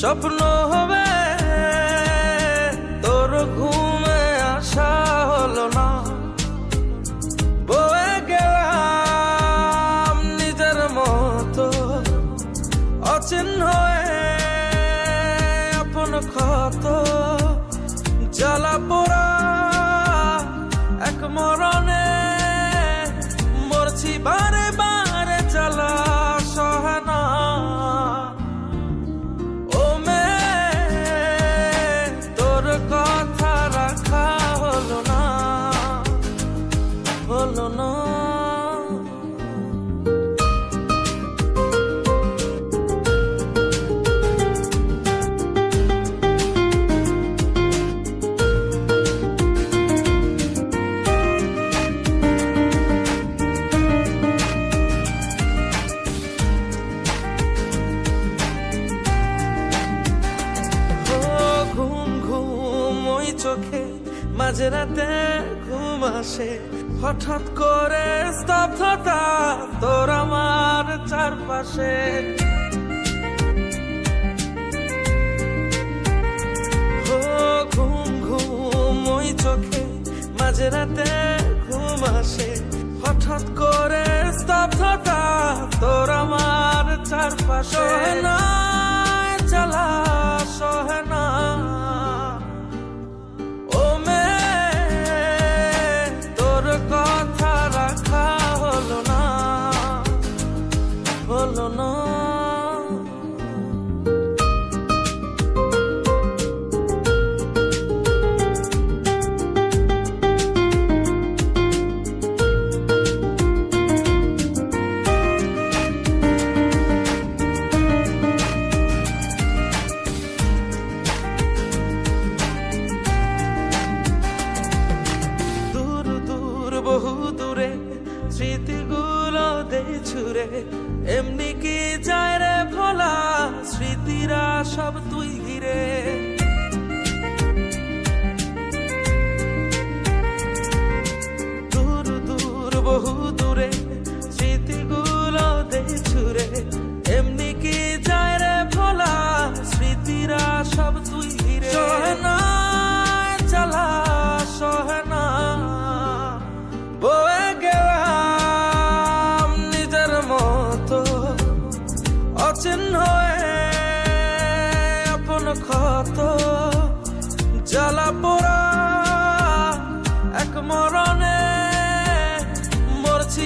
স্বপ্ন হবে তোর ঘুমে আসা হলো না, বয়ে গেলাম নিজের মতো অচিহ্ন হয়ে আপন ক্ষত, জ্বালা পোড়া এক মরণে মরছি বারে বারে, জ্বালা সহে না। ও মেয়ে তোর কথা রাখা হলো না, হলো না। চোখে মাঝরাতে ঘুম আসে, হঠাৎ করে স্তব্ধতা তোর আমার চারপাশে। ঘুম ঘুম ওই চোখে মাঝরাতে ঘুম আসে, হঠাৎ করে স্তব্ধতা তোর আমার চারপাশে। না জ্বালা সহে না, হলো না। দূর দূর বহু দূরে স্মৃতিগুলো দেই ছুড়ে, এমনি কি যায় রে ভোলা স্মৃতিরা সব তুই ঘিরে। দূর দূর বহু দূরে স্মৃতিগুলো দেই ছুড়ে, এমনি কি যায় রে ভোলা স্মৃতিরা সব তুই ঘিরে। সহে না জ্বালা সহে না, বয়ে গেলাম নিজের মতো অচিহ্ন হয়ে আপন ক্ষত, জ্বালা পোড়া এক মরণে মরছি।